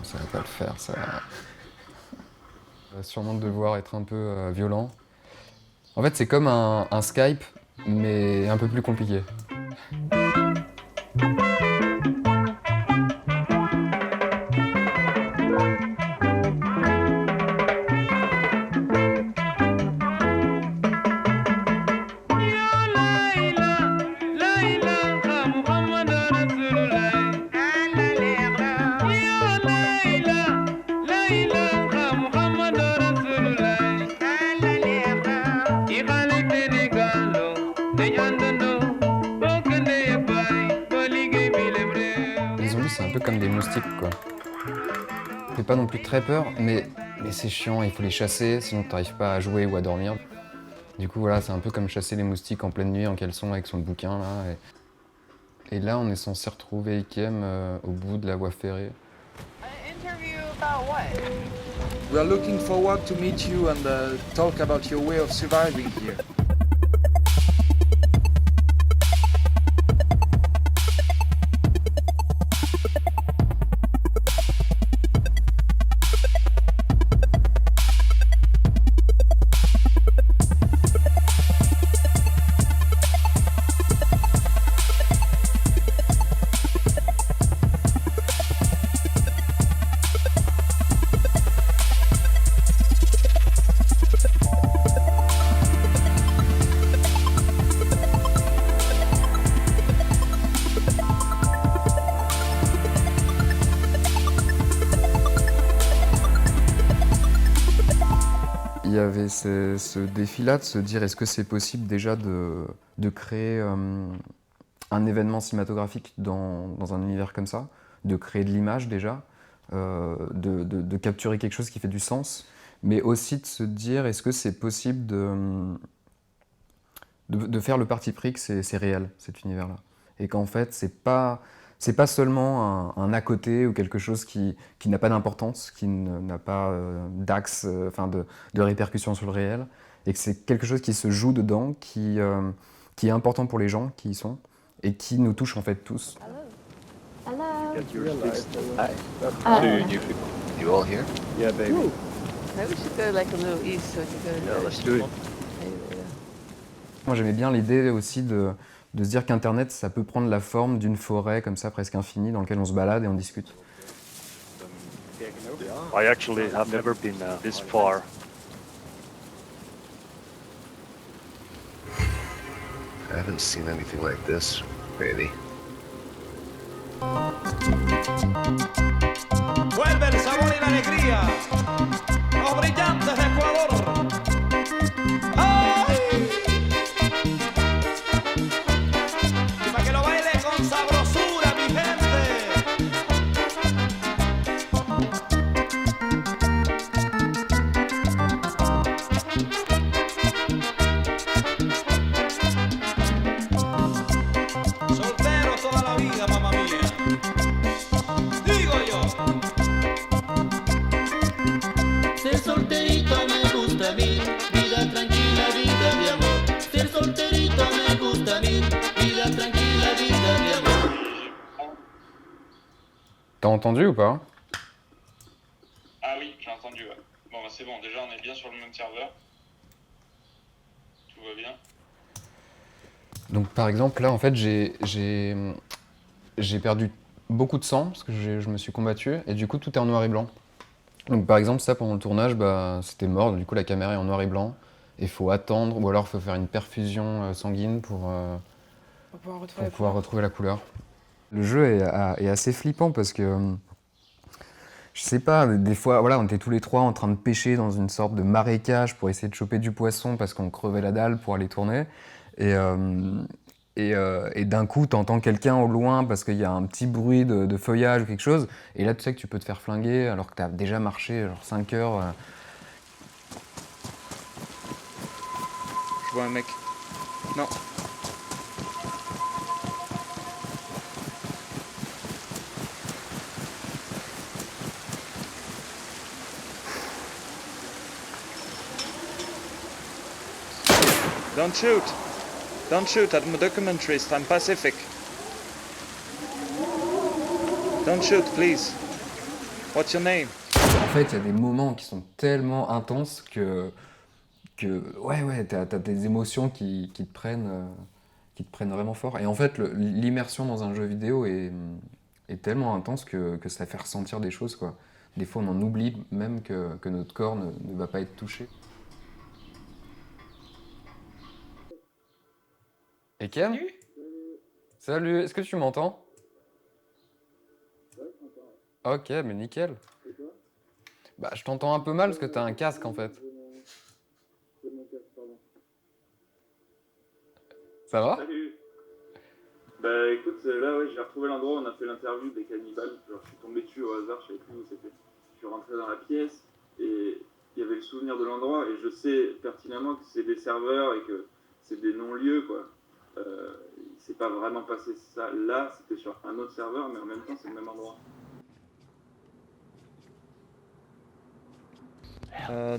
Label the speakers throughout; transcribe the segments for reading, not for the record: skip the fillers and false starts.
Speaker 1: ça va pas le faire, ça. Va sûrement devoir être un peu violent. En fait, c'est comme un Skype, mais un peu plus compliqué. Les zombies, c'est un peu comme des moustiques, quoi. Ça fait pas non plus très peur, mais c'est chiant, il faut les chasser, sinon t'arrives pas à jouer ou à dormir. Du coup, voilà, c'est un peu comme chasser les moustiques en pleine nuit en caleçon avec son bouquin, là. Et là, on est censé retrouver Ikem au bout de la voie ferrée.
Speaker 2: Interview about what?
Speaker 3: We are looking forward to meet you and talk about your way of surviving here.
Speaker 1: Il y avait ce défi-là de se dire est-ce que c'est possible déjà de créer un événement cinématographique dans un univers comme ça, de créer de l'image déjà, de capturer quelque chose qui fait du sens, mais aussi de se dire est-ce que c'est possible de faire le parti pris que c'est réel, cet univers-là. Et qu'en fait, c'est pas seulement un à côté ou quelque chose qui n'a pas d'importance, qui n'a pas d'axe, enfin de répercussion sur le réel, et que c'est quelque chose qui se joue dedans, qui est important pour les gens qui y sont, et qui nous touche en fait tous.
Speaker 2: Hello.
Speaker 4: You all here?
Speaker 3: Yeah, baby.
Speaker 2: Maybe we should go like a little east so we can go to
Speaker 4: Yeah,
Speaker 2: the
Speaker 4: let's do it.
Speaker 1: Moi j'aimais bien l'idée aussi de se dire qu'Internet ça peut prendre la forme d'une forêt comme ça presque infinie dans laquelle on se balade et on discute.
Speaker 5: I actually have never been this far.
Speaker 4: I haven't seen anything like this, really.
Speaker 6: Vuelve el sabor y la alegría. Los brillantes de Ecuador. ¡Ay! Y para que lo baile con sabrosura, mi gente. Soltero toda la vida, mamá mía. Digo yo.
Speaker 7: Ser solterito me gusta a mí, vida tranquila, vida de amor. Ser solterito me gusta a mí, vida tranquila, vida de amor.
Speaker 1: T'as entendu ou pas?
Speaker 8: Ah oui, j'ai entendu, ouais. Bon, bah c'est bon, déjà on est bien sur le même serveur. Tout va bien.
Speaker 1: Donc par exemple là en fait j'ai perdu beaucoup de sang parce que je me suis combattu et du coup tout est en noir et blanc. Donc par exemple ça pendant le tournage bah, c'était mort, donc, du coup la caméra est en noir et blanc et il faut attendre ou alors il faut faire une perfusion sanguine pour pouvoir retrouver la couleur. Le jeu est assez flippant parce que je sais pas, des fois voilà, on était tous les trois en train de pêcher dans une sorte de marécage pour essayer de choper du poisson parce qu'on crevait la dalle pour aller tourner. Et d'un coup, t'entends quelqu'un au loin parce qu'il y a un petit bruit de feuillage ou quelque chose. Et là, tu sais que tu peux te faire flinguer alors que t'as déjà marché genre 5 heures.
Speaker 3: Je vois un mec. Non. Don't shoot. Don't shoot. I'm a documentarist. I'm Pacific. Don't shoot, please. What's your name?
Speaker 1: En fait, il y a des moments qui sont tellement intenses que ouais, t'as des émotions qui te prennent vraiment fort. Et en fait, l'immersion dans un jeu vidéo est tellement intense que ça fait ressentir des choses, quoi. Des fois, on en oublie même que notre corps ne va pas être touché. Et Ken? Salut, est-ce que tu m'entends? Ok, mais nickel. Bah, je t'entends un peu mal parce que t'as un casque en fait. Ça va?
Speaker 8: Salut. Bah écoute, là ouais, j'ai retrouvé l'endroit où on a fait l'interview des cannibales. Genre, je suis tombé dessus au hasard, je savais plus où c'était. Je suis rentré dans la pièce et il y avait le souvenir de l'endroit et je sais pertinemment que c'est des serveurs et que c'est des non-lieux quoi. Il s'est pas vraiment passé ça là, c'était sur un autre serveur mais en même temps c'est le même endroit.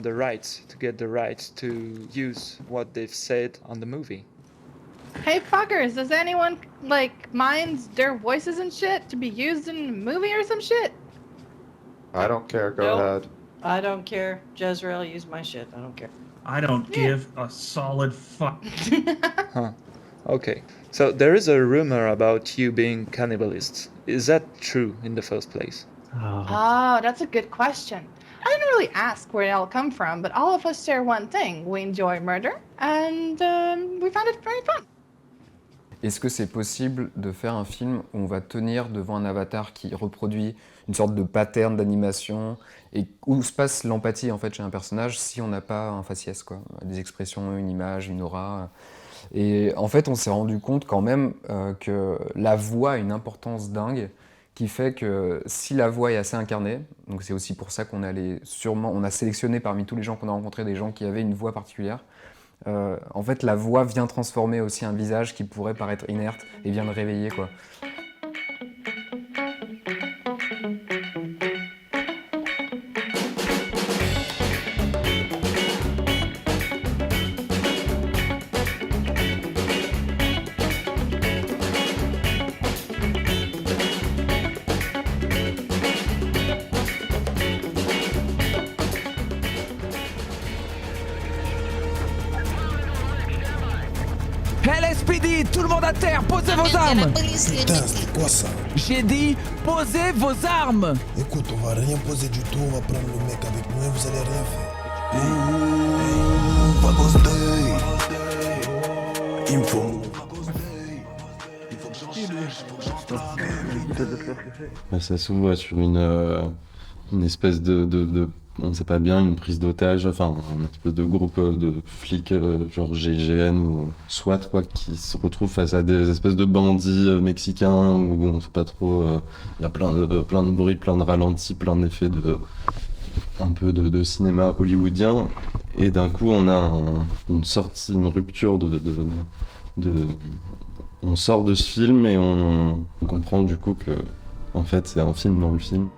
Speaker 3: The rights, to get the rights to use what they've said on the movie.
Speaker 9: Hey fuckers, does anyone like mind their voices and shit to be used in a movie or some shit?
Speaker 4: I don't care. Go
Speaker 10: Nope.
Speaker 4: ahead.
Speaker 10: I don't care. Jezreel, use my shit. I don't care.
Speaker 6: I don't give a solid fuck.
Speaker 3: Okay, so there is a rumor about you being cannibalists. Is that true in the first place?
Speaker 9: Oh, that's a good question. I didn't really ask where it all come from, but all of us share one thing. We enjoy murder, and we found it very fun.
Speaker 1: Est-ce que c'est possible de faire un film où on va tenir devant un avatar qui reproduit une sorte de pattern d'animation et où se passe l'empathie en fait chez un personnage si on n'a pas un faciès, quoi, des expressions, une image, une aura. Et en fait, on s'est rendu compte quand même que la voix a une importance dingue qui fait que si la voix est assez incarnée, donc c'est aussi pour ça qu'on on a sélectionné parmi tous les gens qu'on a rencontrés des gens qui avaient une voix particulière. En fait, la voix vient transformer aussi un visage qui pourrait paraître inerte et vient le réveiller, quoi.
Speaker 11: LSPD, tout le monde à terre, posez vos armes!
Speaker 12: Putain, c'est quoi ça?
Speaker 11: J'ai dit, posez vos armes!
Speaker 12: Écoute, on va rien poser du tout, on va prendre le mec avec nous et vous allez rien faire. Ouh, Vagos Day! Il me faut.
Speaker 13: Ça s'ouvre sur une espèce de on sait pas bien, une prise d'otage, enfin une espèce de groupe de flics genre GIGN ou SWAT quoi, qui se retrouvent face à des espèces de bandits mexicains où on sait pas trop, il y a plein de bruit, plein de ralentis, plein d'effets un peu de cinéma hollywoodien, et d'un coup on a une rupture on sort de ce film et on comprend du coup que en fait c'est un film dans le film.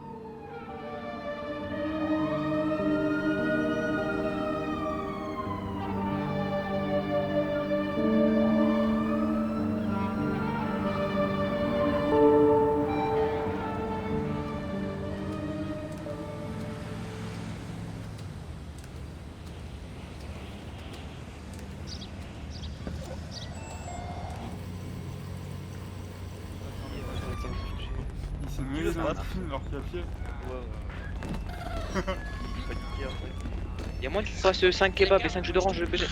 Speaker 14: Y'a moins que tu fasses 5 kebabs et 5 jus d'orange BG.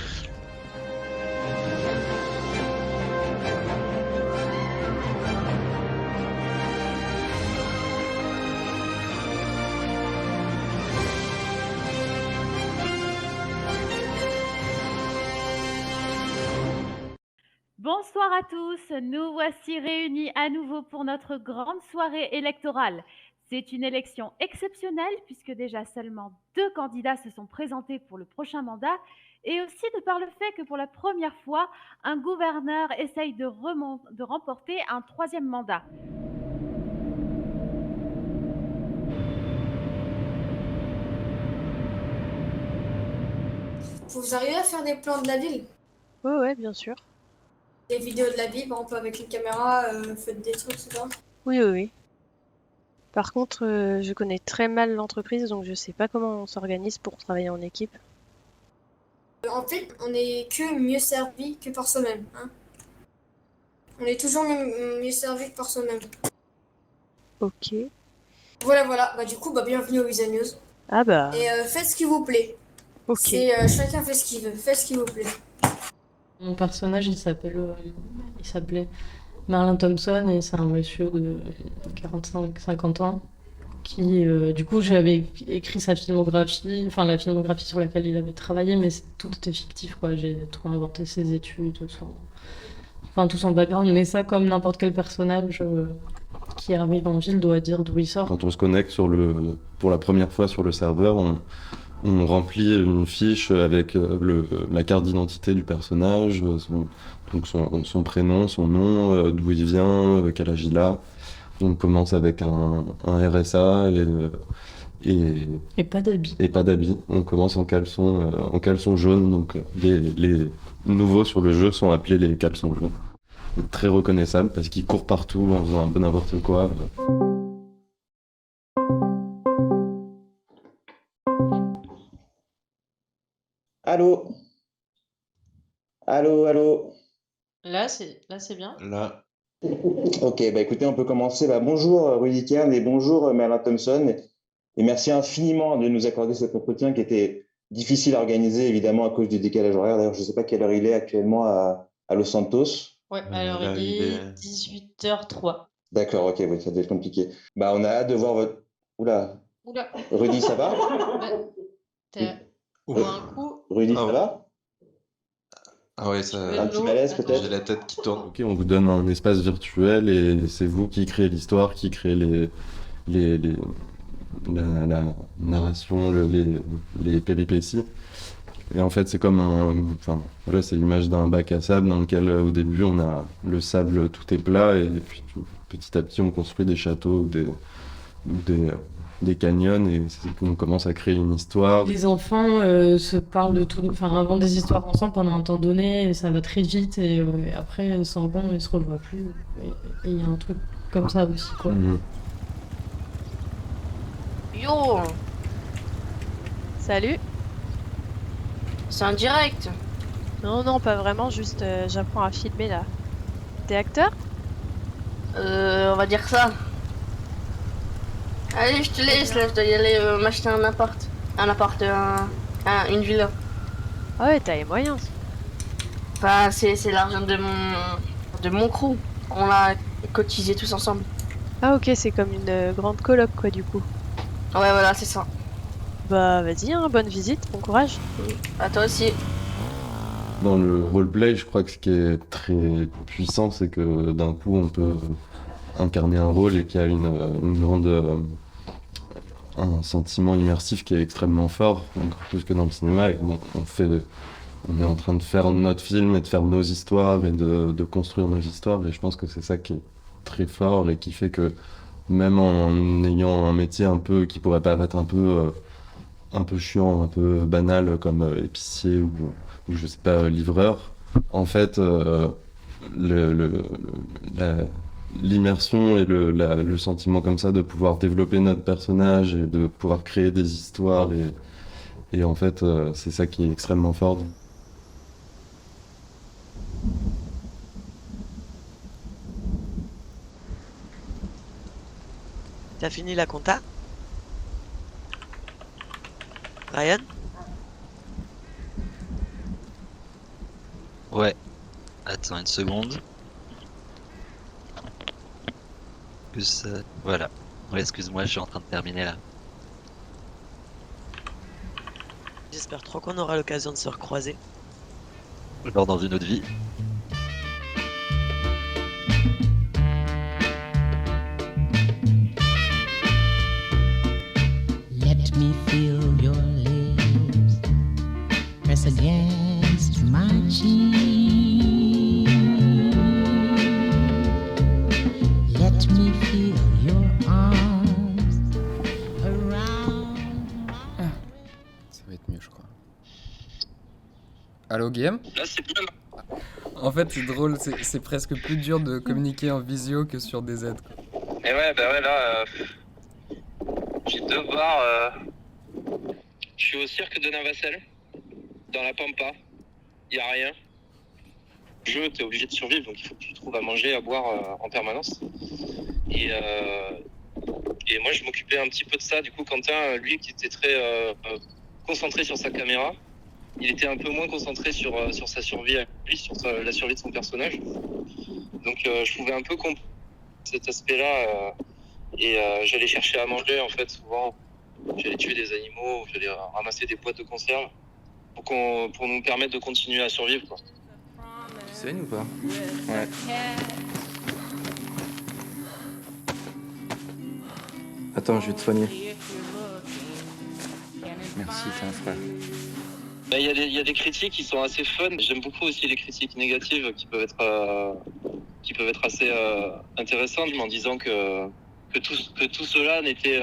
Speaker 15: Bonsoir à tous, nous voici réunis à nouveau pour notre grande soirée électorale. C'est une élection exceptionnelle puisque déjà seulement 2 candidats se sont présentés pour le prochain mandat et aussi de par le fait que pour la première fois, un gouverneur essaye de remporter un 3e mandat.
Speaker 16: Vous arrivez à faire des plans de la ville?
Speaker 17: Ouais, bien sûr.
Speaker 16: Des vidéos de la ville, par exemple avec une caméra, faites des trucs, c'est ça?
Speaker 17: Oui. Par contre, je connais très mal l'entreprise, donc je sais pas comment on s'organise pour travailler en équipe.
Speaker 16: En fait, on est que mieux servi que par soi-même. Hein. On est toujours mieux servi que par soi-même.
Speaker 17: Ok.
Speaker 16: Voilà, voilà. Bah, du coup, bienvenue au Visa News.
Speaker 17: Ah bah.
Speaker 16: Et faites ce qui vous plaît.
Speaker 17: Ok.
Speaker 16: C'est, chacun fait ce qu'il veut. Faites ce qui vous plaît.
Speaker 18: Mon personnage, il s'appelait Merlin Thompson et c'est un monsieur de 45-50 ans qui, du coup, j'avais écrit sa filmographie, enfin la filmographie sur laquelle il avait travaillé, mais tout était fictif, quoi. J'ai tout inventé, ses études, tout son background, mais ça, comme n'importe quel personnage qui arrive en ville doit dire d'où il sort.
Speaker 13: Quand on se connecte pour la première fois sur le serveur, on remplit une fiche avec la carte d'identité du personnage, son prénom, son nom, d'où il vient, quel âge il a. On commence avec un RSA
Speaker 18: et pas d'habit.
Speaker 13: Et pas d'habit. On commence en caleçon jaune, donc les nouveaux sur le jeu sont appelés les caleçons jaunes. Très reconnaissable parce qu'ils courent partout en faisant un peu n'importe quoi.
Speaker 19: Allô? Allô, allô?
Speaker 10: Là, c'est bien.
Speaker 19: Là. Ok, écoutez, on peut commencer. Bonjour Rudy Kern et bonjour Merlin Thompson. Et merci infiniment de nous accorder cet entretien qui était difficile à organiser, évidemment, à cause du décalage horaire. D'ailleurs, je ne sais pas quelle heure il est actuellement à Los Santos.
Speaker 10: Ouais, alors il est 18h03.
Speaker 19: D'accord, ok, oui, ça doit être compliqué. On a hâte de voir votre... Oula.
Speaker 10: Oula.
Speaker 19: Rudy, ça va?
Speaker 10: T'as un coup.
Speaker 19: Rudy, ça va?
Speaker 13: Ah ouais, ça...
Speaker 19: Un petit malaise peut-être?
Speaker 13: J'ai la tête qui tourne. Ok, on vous donne un espace virtuel et c'est vous qui créez l'histoire, qui créez la narration, les péripéties. Et en fait, c'est comme c'est l'image d'un bac à sable dans lequel au début on a le sable, tout est plat et puis petit à petit on construit des châteaux, des canyons et on commence à créer une histoire.
Speaker 18: Les enfants se parlent de tout, inventent des histoires ensemble pendant un temps donné et ça va très vite et après ils s'en vont et ils se revoient plus. Et il y a un truc comme ça aussi, quoi.
Speaker 2: Yo,
Speaker 17: Salut.
Speaker 2: c'est un direct.
Speaker 17: Non, pas vraiment, juste j'apprends à filmer là. T'es acteur?
Speaker 2: On va dire ça. Allez, je te laisse là, je dois y aller m'acheter un appart. Une villa.
Speaker 17: Ah ouais, t'as les moyens.
Speaker 2: Enfin, c'est l'argent de mon crew. On l'a cotisé tous ensemble.
Speaker 17: Ah ok, c'est comme une grande coloc quoi du coup.
Speaker 2: Ouais, voilà, c'est ça.
Speaker 17: Vas-y, bonne visite, bon courage.
Speaker 2: À toi aussi.
Speaker 13: Dans le roleplay, je crois que ce qui est très puissant, c'est que d'un coup, on peut incarner un rôle et qu'il y a une grande... un sentiment immersif qui est extrêmement fort, encore plus que dans le cinéma. Et bon, on est en train de faire notre film et de faire nos histoires et de construire nos histoires. Et je pense que c'est ça qui est très fort et qui fait que même en ayant un métier un peu qui pourrait paraître un peu chiant, un peu banal comme épicier ou je sais pas, livreur, en fait, l'immersion et le sentiment comme ça de pouvoir développer notre personnage et de pouvoir créer des histoires et en fait, c'est ça qui est extrêmement fort.
Speaker 20: T'as fini la compta? Ryan?
Speaker 21: Ouais. Attends une seconde. Voilà. Ouais, excuse-moi, je suis en train de terminer là.
Speaker 20: J'espère trop qu'on aura l'occasion de se recroiser.
Speaker 21: Genre dans une autre vie.
Speaker 7: Let me feel your lips press against my cheek. Let me feel your arms around.
Speaker 1: Ça va être mieux, je crois. Allô, Guillaume?
Speaker 5: Là, c'est bien.
Speaker 1: En fait, c'est drôle, c'est presque plus dur de communiquer en visio que sur DZ, quoi.
Speaker 5: Et ouais, là,
Speaker 8: J'ai 2 bars. Je suis au cirque de Navacelle, dans la Pampa. Il n'y a rien. Tu es obligé de survivre, donc il faut que tu trouves à manger, à boire en permanence. Et moi, je m'occupais un petit peu de ça. Du coup, Quentin, lui, qui était très concentré sur sa caméra, il était un peu moins concentré sur sa survie à lui, sur la survie de son personnage. Donc, je pouvais un peu comprendre cet aspect-là. Et j'allais chercher à manger, en fait, souvent. J'allais tuer des animaux, j'allais ramasser des boîtes de conserve pour nous permettre de continuer à survivre, quoi.
Speaker 22: Tu saignes ou pas?
Speaker 3: Ouais.
Speaker 22: Attends, je vais te soigner.
Speaker 3: Merci, t'es un frère.
Speaker 8: Il y a des critiques qui sont assez fun. J'aime beaucoup aussi les critiques négatives qui peuvent être assez intéressantes, en disant que tout cela n'était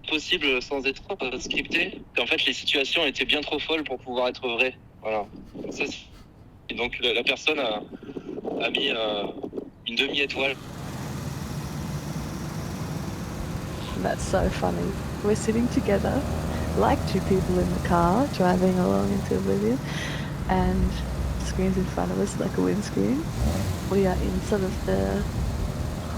Speaker 8: possible sans être scripté. Qu'en fait, les situations étaient bien trop folles pour pouvoir être vraies. Voilà. Et donc la personne a mis une demi-étoile.
Speaker 23: That's so funny. We're sitting together, like two people in the car, driving along into oblivion, and screens in front of us like a windscreen. We are in sort of the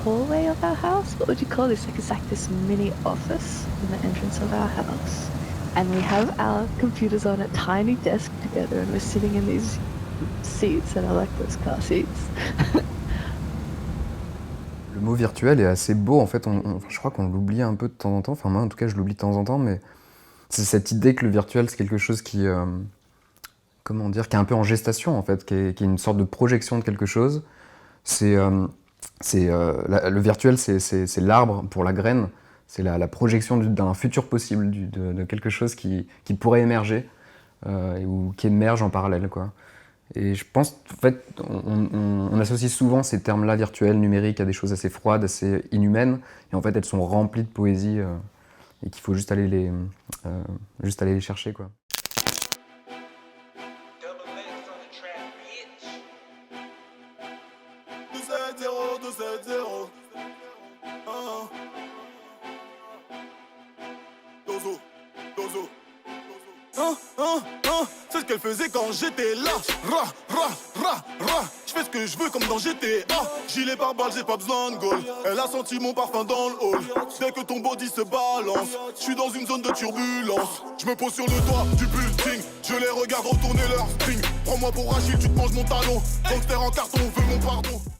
Speaker 23: hallway of our house. What would you call this? Like it's like this mini office in the entrance of our house. And we have our computers on a tiny desk together, and we're sitting in these seats, and I like those car seats.
Speaker 1: Le mot virtuel est assez beau, en fait, je crois qu'on l'oublie un peu de temps en temps, enfin moi en tout cas je l'oublie de temps en temps, mais c'est cette idée que le virtuel c'est quelque chose qui, comment dire, qui est un peu en gestation en fait, qui est une sorte de projection de quelque chose. Le virtuel c'est l'arbre pour la graine, c'est la projection d'un futur possible, de quelque chose qui pourrait émerger, ou qui émerge en parallèle, quoi. Et je pense, en fait, on associe souvent ces termes-là, virtuels, numériques, à des choses assez froides, assez inhumaines, et en fait, elles sont remplies de poésie, et qu'il faut juste aller les chercher, quoi.
Speaker 12: C'est ce qu'elle faisait quand j'étais là. Je fais ce que je veux comme dans GTA. Gilet par balle, j'ai pas besoin de goal. Elle a senti mon parfum dans le hall. Dès que ton body se balance, je suis dans une zone de turbulence. Je me pose sur le toit du building. Je les regarde retourner leur string. Prends-moi pour Achille, tu te manges mon talon. Gangster en carton, veux mon pardon.